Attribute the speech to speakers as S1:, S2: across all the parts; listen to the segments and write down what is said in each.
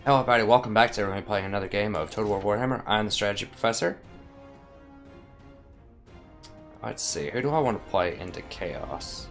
S1: Hello everybody, welcome back to everyone playing another game of Total War Warhammer. I'm the Strategy Professor. Let's see, who do I want to play into Chaos?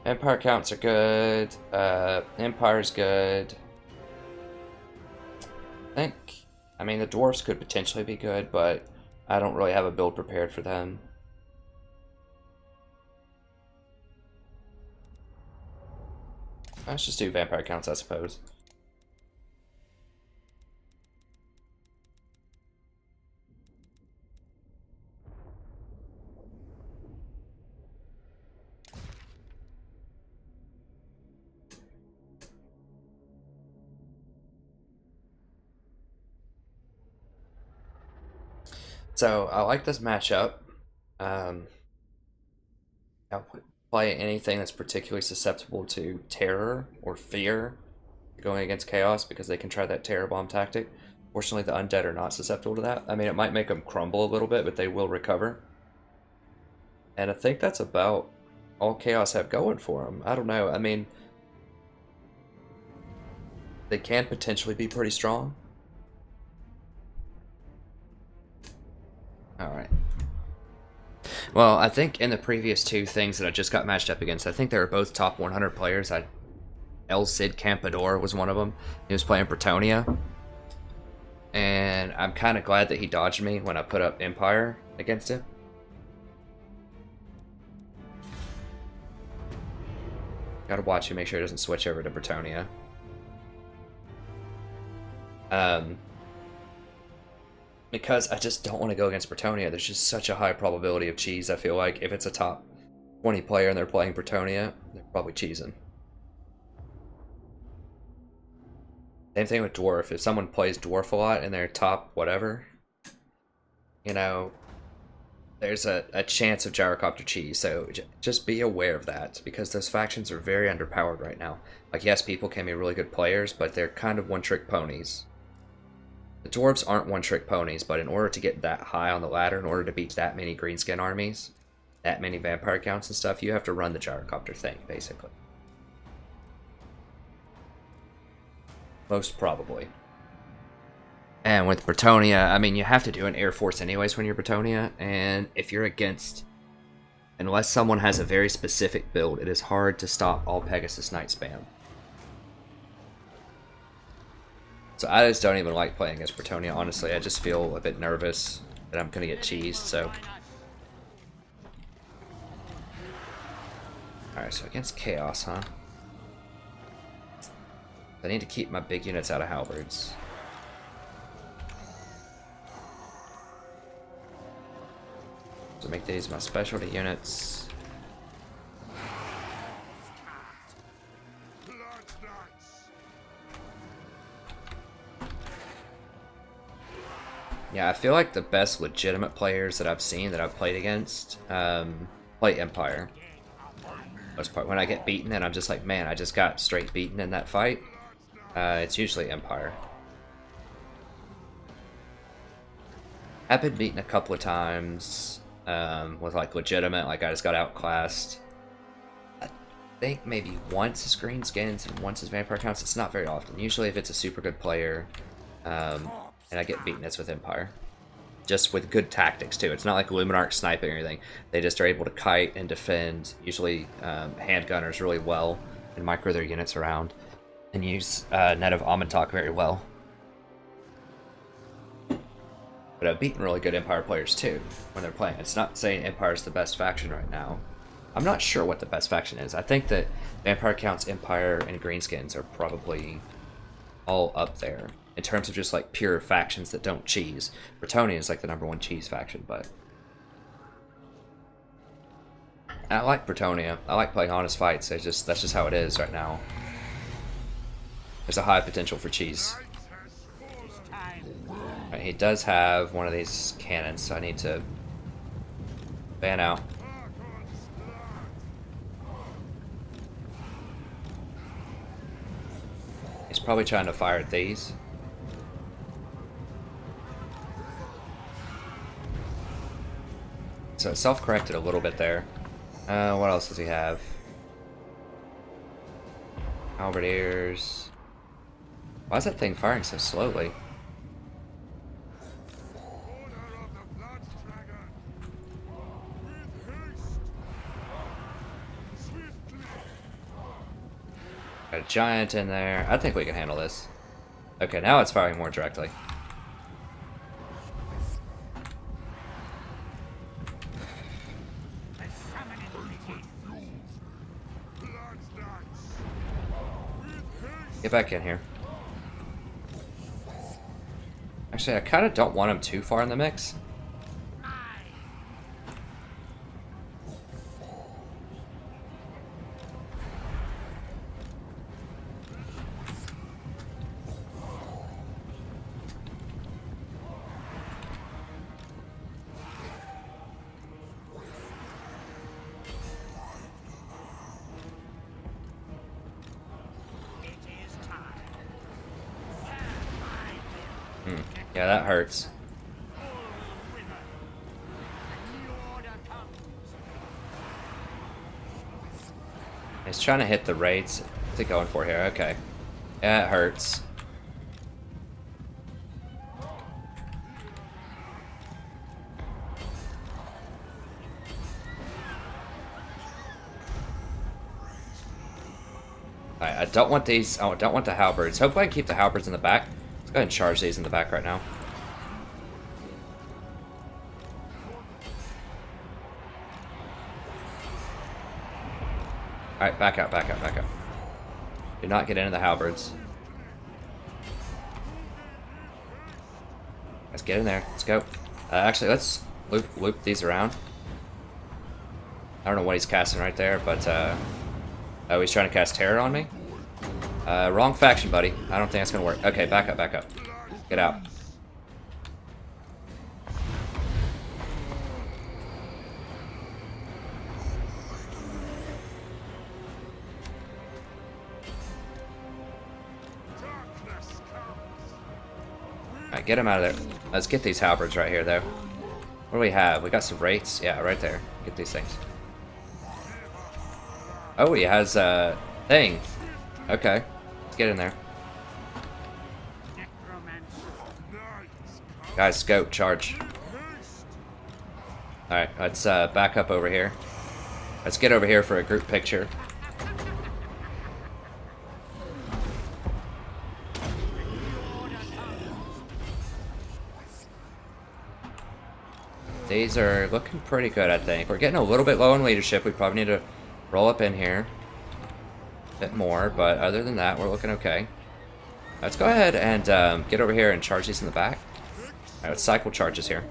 S1: Empire counts are good, Empire's good. I mean the Dwarves could potentially be good, but I don't really have a build prepared for them. Let's just do Vampire counts, I suppose. So I like this matchup. I'll play anything that's particularly susceptible to terror or fear going against chaos because they can try that terror bomb tactic. Fortunately, the undead are not susceptible to that. I mean, it might make them crumble a little bit, but they will recover. And I think that's about all chaos have going for them. I don't know. I mean, they can potentially be pretty strong. Alright. Well, I think in the previous two things that I just got matched up against, I think they were both top 100 players. El Cid Campador was one of them. He was playing Bretonia. And I'm kind of glad that he dodged me when I put up Empire against him. Gotta watch him, make sure he doesn't switch over to Bretonia. Because I just don't want to go against Bretonia. There's just such a high probability of cheese, I feel like. If it's a top 20 player and they're playing Bretonia, they're probably cheesing. Same thing with Dwarf. If someone plays Dwarf a lot and they're top whatever, you know, there's a chance of Gyrocopter cheese. So just be aware of that, because those factions are very underpowered right now. Like, yes, people can be really good players, but they're kind of one-trick ponies. The Dwarves aren't one-trick ponies, but in order to get that high on the ladder, in order to beat that many greenskin armies, that many vampire counts and stuff, you have to run the Gyrocopter thing, basically. Most probably. And with Bretonia, I mean, you have to do an Air Force anyways when you're Bretonia, and if you're against... Unless someone has a very specific build, it is hard to stop all Pegasus Knight spam. So I just don't even like playing against Bretonia, honestly. I just feel a bit nervous that I'm going to get cheesed, so... Alright, so against Chaos, huh? I need to keep my big units out of halberds. So make these my specialty units. Yeah, I feel like the best legitimate players that I've seen that I've played against play Empire. Most part, when I get beaten and I'm just like, man, I just got straight beaten in that fight, it's usually Empire. I've been beaten a couple of times with like legitimate, like I just got outclassed. I think maybe once as greenskins and once as vampire counts. It's not very often. Usually if it's a super good player, and I get beaten, it's with Empire. Just with good tactics, too. It's not like Luminarch sniping or anything. They just are able to kite and defend, usually handgunners really well, and micro their units around, and use Net of Amantak very well. But I've beaten really good Empire players, too, when they're playing. It's not saying Empire's the best faction right now. I'm not sure what the best faction is. I think that Vampire counts, Empire, and Greenskins are probably all up there. In terms of just like pure factions that don't cheese. Bretonia is like the #1 cheese faction, but I like Bretonia. I like playing honest fights. That's just how it is right now. There's a high potential for cheese. Right, he does have one of these cannons, so I need to ban out. He's probably trying to fire at these. So it self-corrected a little bit there. What else does he have? Halberdiers. Why is that thing firing so slowly? Got a giant in there. I think we can handle this. Okay, now it's firing more directly. Get back in here. Actually, I kind of don't want him too far in the mix. Yeah, that hurts. He's trying to hit the rates. What's he going for here? Okay. Yeah, it hurts. Alright, I don't want these. Oh, I don't want the halberds. Hopefully I can keep the halberds in the back. Let's go ahead and charge these in the back right now. Alright, back out, back out, back out. Do not get into the halberds. Let's get in there. Let's go. Actually, let's loop these around. I don't know what he's casting right there, but oh, he's trying to cast terror on me? Wrong faction, buddy. I don't think that's gonna work. Okay, back up, back up. Get out. Alright, get him out of there. Let's get these halberds right here, though. What do we have? We got some rates. Yeah, right there. Get these things. Oh, he has a thing. Okay. Let's get in there. Guys, scope, charge. Alright, let's back up over here. Let's get over here for a group picture. These are looking pretty good, I think. We're getting a little bit low in leadership. We probably need to roll up in here a bit more, but other than that, we're looking okay. Let's go ahead and get over here and charge these in the back. Alright, let's cycle charges here.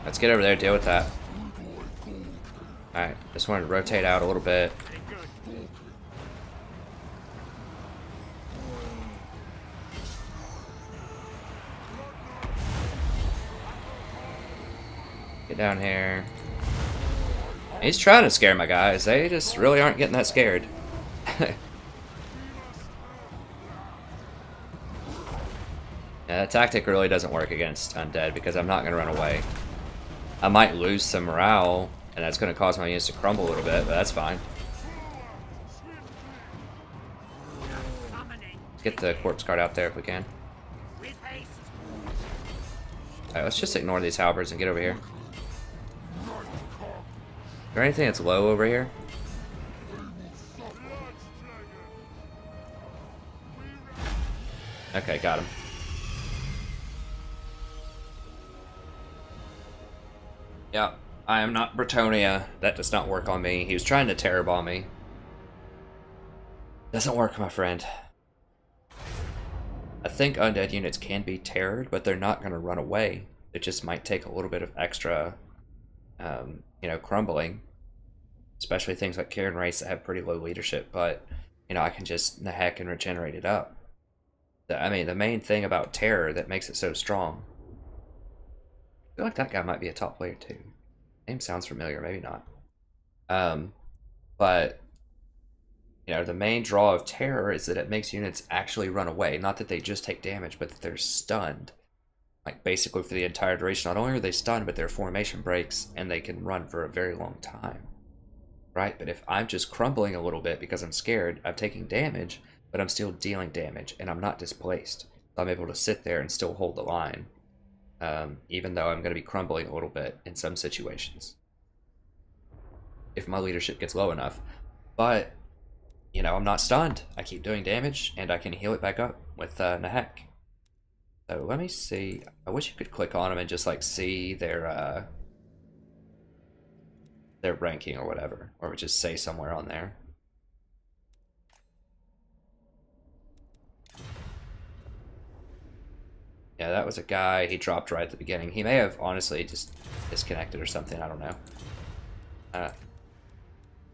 S1: Let's get over there, deal with that. Alright, just wanted to rotate out a little bit. Get down here. He's trying to scare my guys. They just really aren't getting that scared. Yeah, that tactic really doesn't work against undead because I'm not going to run away. I might lose some morale, and that's going to cause my units to crumble a little bit, but that's fine. Let's get the corpse guard out there if we can. Alright, let's just ignore these halberds and get over here. Is there anything that's low over here? Okay, got him. Yeah, I am not Bretonia. That does not work on me. He was trying to terror bomb me. Doesn't work, my friend. I think undead units can be terrored, but they're not going to run away. It just might take a little bit of extra, crumbling. Especially things like Karen race that have pretty low leadership, but, I can just heck and regenerate it up. The main thing about terror that makes it so strong. I feel like that guy might be a top player too. Name sounds familiar, maybe not. But the main draw of terror is that it makes units actually run away. Not that they just take damage, but that they're stunned. Like basically for the entire duration. Not only are they stunned, but their formation breaks and they can run for a very long time. Right? But if I'm just crumbling a little bit because I'm scared, I'm taking damage, but I'm still dealing damage and I'm not displaced. So I'm able to sit there and still hold the line. Even though I'm going to be crumbling a little bit in some situations. If my leadership gets low enough. But, I'm not stunned. I keep doing damage, and I can heal it back up with Nahek. So let me see. I wish you could click on them and just, see their ranking or whatever. Or just say somewhere on there. Yeah, that was a guy. He dropped right at the beginning. He may have, honestly, just disconnected or something. I don't know.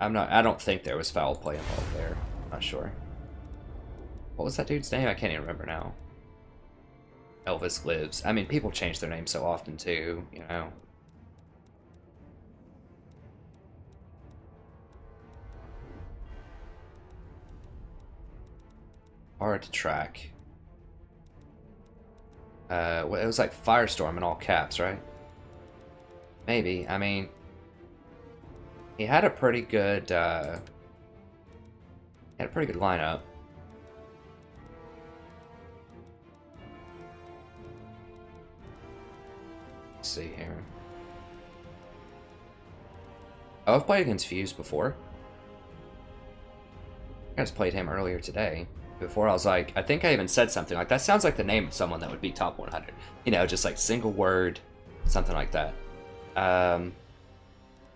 S1: I don't think there was foul play involved there. I'm not sure. What was that dude's name? I can't even remember now. Elvis Lives. I mean, people change their names so often, too, Hard to track. It was like Firestorm in all caps, right? Maybe. I mean, he had a pretty good, lineup. Let's see here. Oh, I've played against Fuse before. I just played him earlier today. Before I was like, I think I even said something like, that sounds like the name of someone that would be top 100. Just like single word, something like that.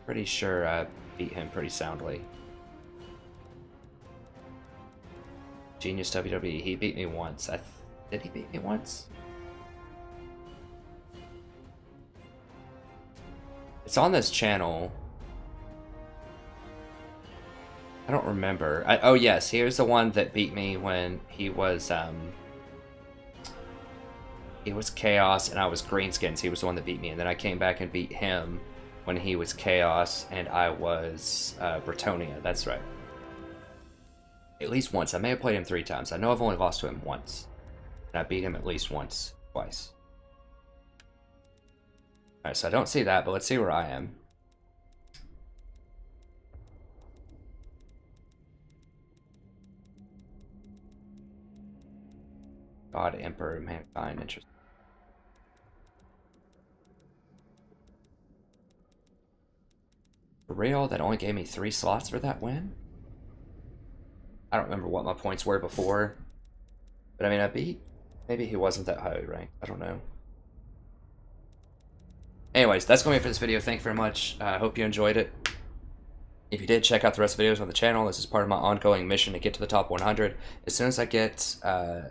S1: Pretty sure I beat him pretty soundly. Genius WWE, he beat me once. Did he beat me once? It's on this channel. I don't remember. Oh yes, here's the one that beat me when he was Chaos and I was Greenskins. He was the one that beat me, and then I came back and beat him when he was Chaos and I was Bretonia. That's right. At least once. I may have played him 3 times. I know I've only lost to him once, and I beat him at least once, twice. All right, so I don't see that, but let's see where I am. God, Emperor, Mankind, interesting. For real? That only gave me 3 slots for that win? I don't remember what my points were before. But I mean, I beat... Maybe he wasn't that highly ranked. I don't know. Anyways, that's going to be it for this video. Thank you very much. I hope you enjoyed it. If you did, check out the rest of the videos on the channel. This is part of my ongoing mission to get to the top 100. As soon as I get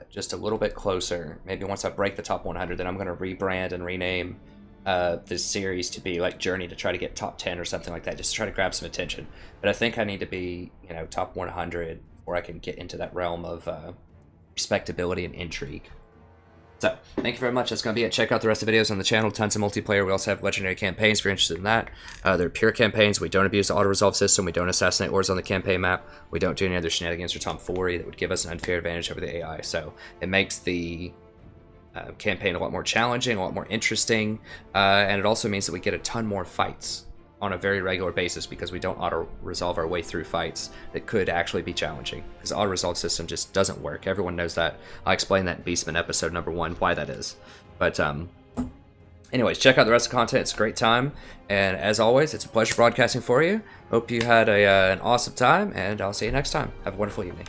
S1: just a little bit closer, maybe once I break the top 100, then I'm going to rebrand and rename this series to be like Journey to try to get top 10 or something like that, just to try to grab some attention. But I think I need to be, top 100 before I can get into that realm of respectability and intrigue. So, thank you very much. That's going to be it. Check out the rest of the videos on the channel. Tons of multiplayer. We also have legendary campaigns if you're interested in that. They're pure campaigns. We don't abuse the auto-resolve system. We don't assassinate wars on the campaign map. We don't do any other shenanigans or tomfoolery that would give us an unfair advantage over the AI. So, it makes the campaign a lot more challenging, a lot more interesting, and it also means that we get a ton more fights on a very regular basis because we don't auto-resolve our way through fights that could actually be challenging. Because the auto-resolve system just doesn't work. Everyone knows that. I explained that in Beastman episode number 1, why that is. But anyways, check out the rest of the content. It's a great time. And as always, it's a pleasure broadcasting for you. Hope you had an awesome time, and I'll see you next time. Have a wonderful evening.